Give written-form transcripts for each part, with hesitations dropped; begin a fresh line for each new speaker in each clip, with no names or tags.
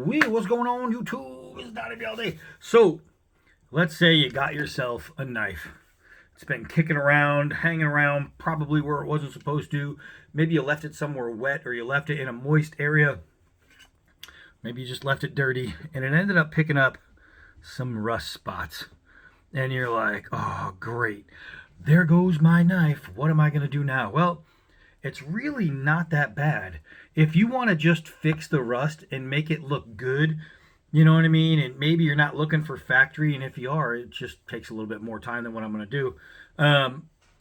What's going on, YouTube? It's Donnie all day. So, let's say you got yourself a knife. It's been kicking around, hanging around, probably where it wasn't supposed to. Maybe you left it somewhere wet or you left it in a moist area. Maybe you just left it dirty and it ended up picking up some rust spots. And you're like, oh, great. There goes my knife. What am I going to do now? Well, it's really not that bad. If you want to just fix the rust and make it look good, you know what I mean? And maybe you're not looking for factory, and if you are, it just takes a little bit more time than what I'm going to do.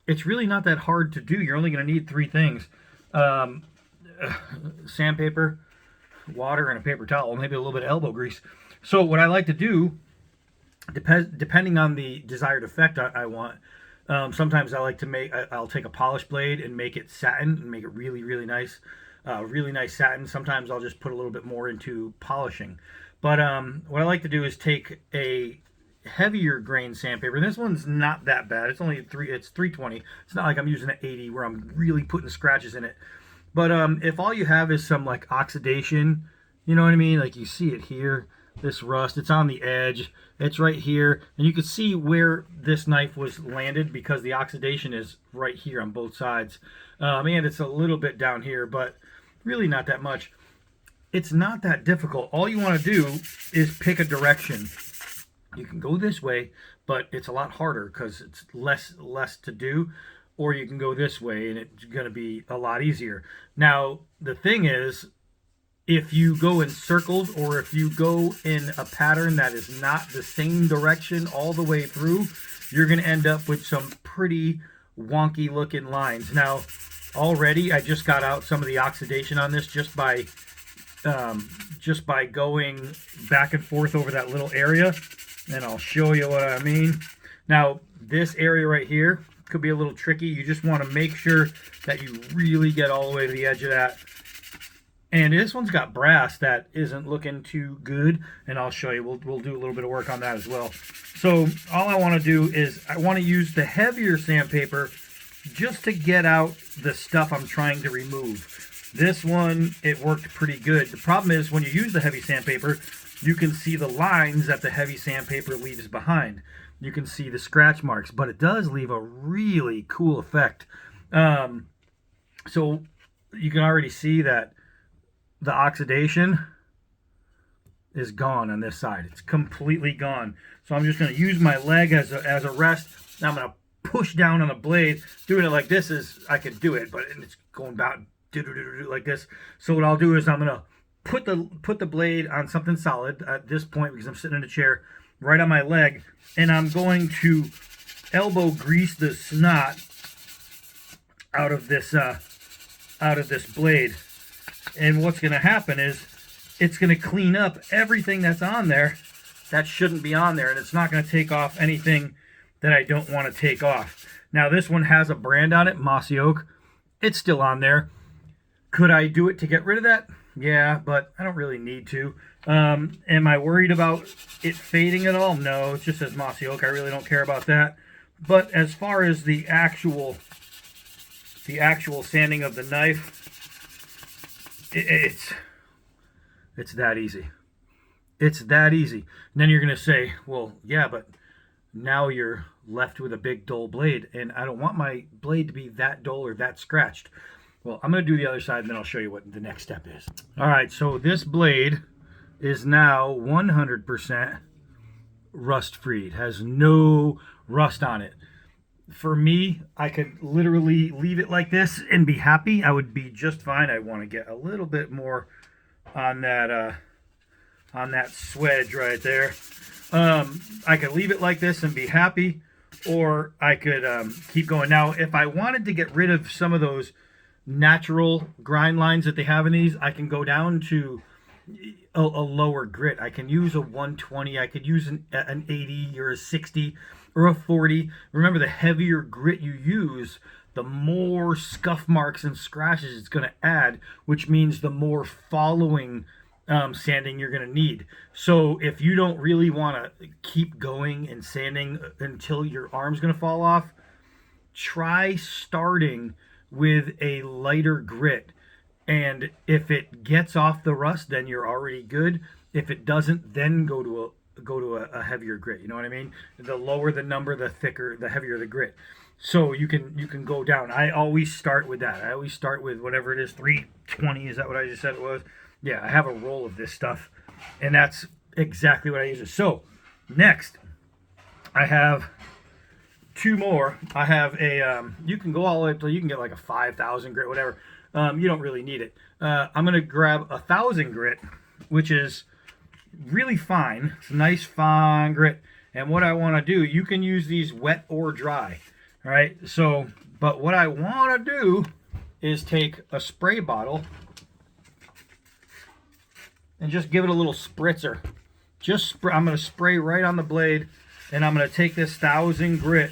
It's really not that hard to do. You're only going to need three things. Sandpaper, water, and a paper towel, maybe a little bit of elbow grease. So what I like to do, depending on the desired effect I want, sometimes I like to I'll take a polished blade and make it satin and make it really, really nice. Really nice satin. Sometimes I'll just put a little bit more into polishing. But what I like to do is take a heavier grain sandpaper. This one's not that bad. It's only it's 320. It's not like I'm using an 80 where I'm really putting scratches in it. But if all you have is some like oxidation, you know what I mean? Like you see it here, this rust, it's on the edge. It's right here. And you can see where this knife was landed because the oxidation is right here on both sides. And it's a little bit down here, but really not that much. It's not that difficult. All you want to do is pick a direction. You can go this way, but it's a lot harder because it's less to do. Or you can go this way, and it's going to be a lot easier. Now, the thing is, if you go in circles or if you go in a pattern that is not the same direction all the way through, you're going to end up with some pretty wonky looking lines. Now, already I just got out some of the oxidation on this just by going back and forth over that little area, and I'll show you what I mean. Now, this area right here could be a little tricky. You just want to make sure that you really get all the way to the edge of that. And this one's got brass that isn't looking too good, and I'll show you. We'll do a little bit of work on that as well. So all I want to do is I want to use the heavier sandpaper just to get out the stuff I'm trying to remove. This one, it worked pretty good. The problem is when you use the heavy sandpaper, you can see the lines that the heavy sandpaper leaves behind. You can see the scratch marks, but it does leave a really cool effect. So you can already see that the oxidation is gone on this side. It's completely gone. So I'm just going to use my leg as a rest. Now I'm going to push down on the blade. Doing it like this is, I could do it, but it's going about like this. So what I'll do is I'm going to put the blade on something solid at this point because I'm sitting in a chair right on my leg, and I'm going to elbow grease the snot out of this blade. And what's going to happen is it's going to clean up everything that's on there that shouldn't be on there, and it's not going to take off anything that I don't want to take off. Now, this one has a brand on it, Mossy Oak. It's still on there. Could I do it to get rid of that? Yeah, but I don't really need to. Am I worried about it fading at all? No, it just says Mossy Oak. I really don't care about that. But as far as the actual sanding of the knife, it's that easy. It's that easy. And then you're going to say, well, yeah, but now you're left with a big dull blade, and I don't want my blade to be that dull or that scratched. Well, I'm going to do the other side, and then I'll show you what the next step is. All right, so this blade is now 100% rust-free. It has no rust on it. For me, I could literally leave it like this and be happy. I would be just fine. I want to get a little bit more on that swedge right there. I could leave it like this and be happy, or I could keep going. Now, if I wanted to get rid of some of those natural grind lines that they have in these, I can go down to a lower grit. I can use a 120. I could use an 80 or a 60 or a 40. Remember, the heavier grit you use, the more scuff marks and scratches it's going to add, which means the more following sanding you're going to need. So if you don't really want to keep going and sanding until your arm's going to fall off, try starting with a lighter grit. And if it gets off the rust, then you're already good. If it doesn't, then go to a heavier grit. You know what I mean? The lower the number, the thicker, the heavier the grit. So you can go down. I always start with that. I always start with whatever it is, 320. Is that what I just said it was? Yeah, I have a roll of this stuff, and that's exactly what I use. So next, I have two more. I have a. You can go all the way up till you can get like a 5,000 grit, whatever. You don't really need it. I'm gonna grab 1,000 grit, which is really fine. It's a nice fine grit. And what I want to do, you can use these wet or dry. All right. So, but what I want to do is take a spray bottle and just give it a little spritzer. I'm going to spray right on the blade, and I'm going to take this 1,000 grit.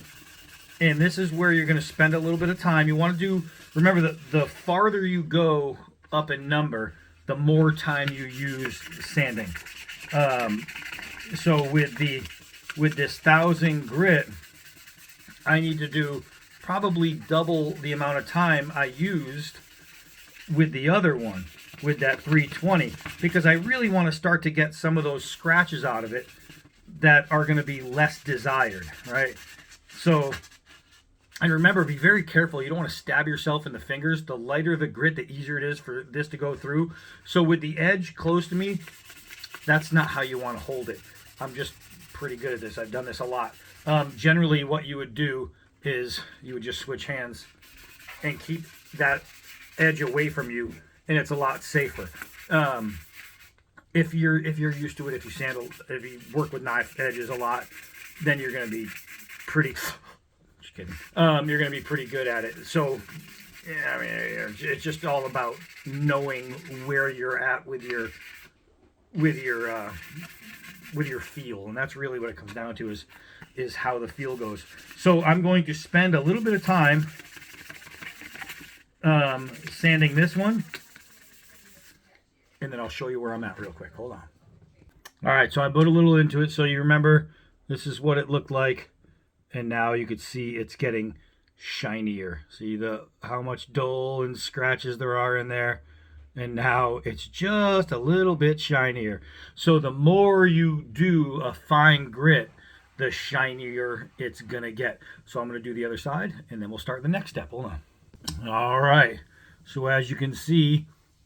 And this is where you're going to spend a little bit of time. You want to do, remember that the farther you go up in number, the more time you use sanding. So with this 1,000 grit, I need to do probably double the amount of time I used with the other one, with that 320, because I really want to start to get some of those scratches out of it that are going to be less desired, right? So, and remember, be very careful. You don't want to stab yourself in the fingers. The lighter the grit, the easier it is for this to go through. So with the edge close to me, that's not how you want to hold it. I'm just pretty good at this. I've done this a lot. Generally, what you would do is you would just switch hands and keep that edge away from you, and it's a lot safer. If you're used to it, if you work with knife edges a lot, then you're going to be pretty. Just kidding. You're going to be pretty good at it. So, yeah, I mean, it's just all about knowing where you're at with your feel, and that's really what it comes down to is how the feel goes. So I'm going to spend a little bit of time sanding this one, and then I'll show you where I'm at real quick. Hold on. All right, so I put a little into it, so you remember this is what it looked like, and now you could see it's getting shinier. See how much dull and scratches there are in there. And now it's just a little bit shinier. So the more you do a fine grit, the shinier it's going to get. So I'm going to do the other side, and then we'll start the next step. Hold on. All right. So as you can see,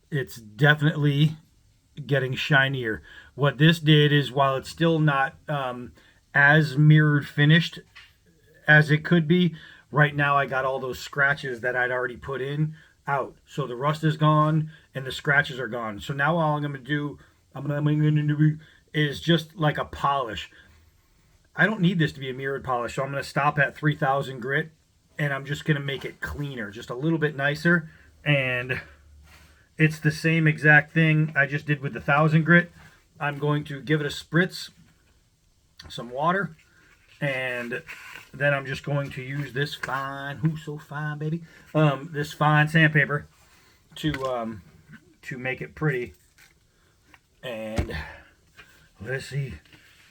it's definitely getting shinier. What this did is, while it's still not as mirrored finished as it could be, right now I got all those scratches that I'd already put in out. So the rust is gone and the scratches are gone. So now all I'm going to do is just like a polish. I don't need this to be a mirrored polish, so I'm going to stop at 3,000 grit, and I'm just going to make it cleaner, just a little bit nicer. And it's the same exact thing I just did with the 1,000 grit. I'm going to give it a spritz, some water, and then I'm just going to use this fine, so fine, baby, this fine sandpaper to make it pretty. And let's see,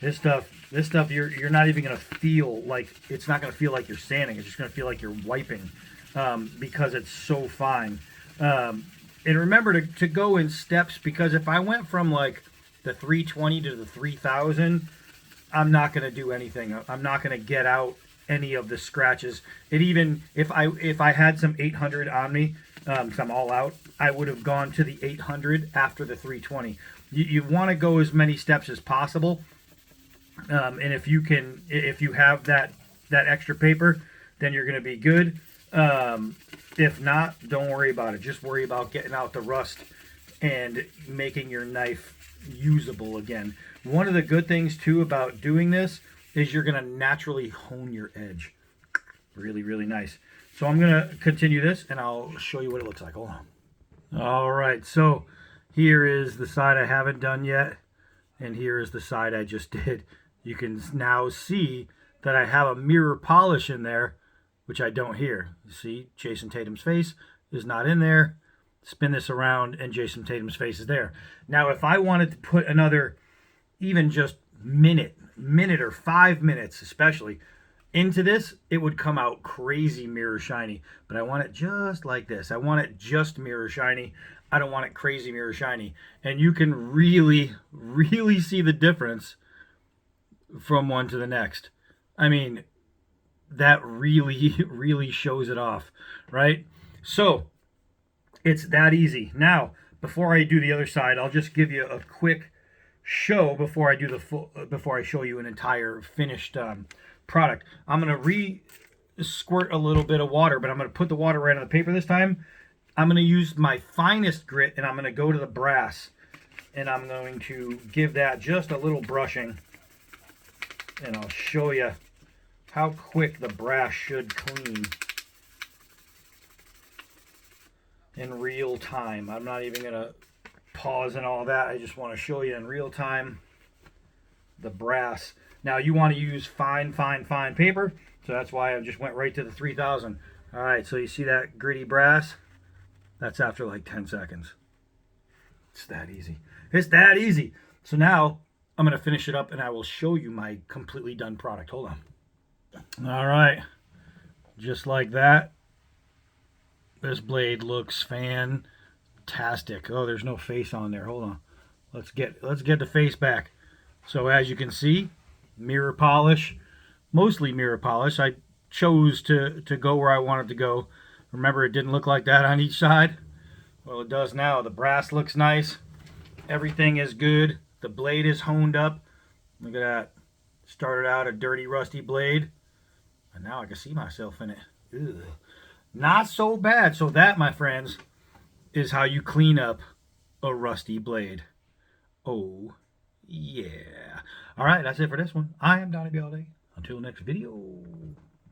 this stuff you're not even gonna feel like, it's not gonna feel like you're sanding. It's just gonna feel like you're wiping, because it's so fine. And remember to go in steps, because if I went from like the 320 to the 3,000, I'm not going to do anything. I'm not going to get out any of the scratches. It even, if I had some 800 on me, because I'm all out, I would have gone to the 800 after the 320. You want to go as many steps as possible. And if you have that extra paper, then you're going to be good. If not, don't worry about it. Just worry about getting out the rust and making your knife usable again. One of the good things too about doing this is you're going to naturally hone your edge. Really, really nice. So I'm going to continue this, and I'll show you what it looks like. Hold on. All right, so here is the side I haven't done yet, and here is the side I just did. You can now see that I have a mirror polish in there, which I don't here. You see, Jason Tatum's face is not in there. Spin this around, and Jason Tatum's face is there. Now, if I wanted to put another, even just minute or 5 minutes especially, into this, it would come out crazy mirror shiny. But I want it just like this. I want it just mirror shiny. I don't want it crazy mirror shiny. And you can really, really see the difference from one to the next. I mean, that really, really shows it off, right? So it's that easy. Now, before I do the other side, I'll just give you a quick show before I do the full, before I show you an entire finished product. I'm gonna squirt a little bit of water, but I'm gonna put the water right on the paper this time. I'm gonna use my finest grit, and I'm gonna go to the brass, and I'm going to give that just a little brushing, and I'll show you how quick the brass should clean in real time. I'm not even going to pause and all that. I just want to show you in real time the brass. Now you want to use fine, fine, fine paper, so that's why I just went right to the 3000. All right, so you see that gritty brass? That's after like 10 seconds. It's that easy. It's that easy. So now I'm going to finish it up and I will show you my completely done product. Hold on. All right, just like that. This blade looks fantastic. Oh, there's no face on there. Hold on. Let's get the face back. So as you can see, mirror polish, mostly mirror polish. I chose to go where I wanted to go. Remember, it didn't look like that on each side. Well, it does now. The brass looks nice. Everything is good. The blade is honed up. Look at that. Started out a dirty, rusty blade. And now I can see myself in it. Ugh. Not so bad. So that, my friends, is how you clean up a rusty blade. Oh, yeah. All right, that's it for this one. I am Donnie Until next video.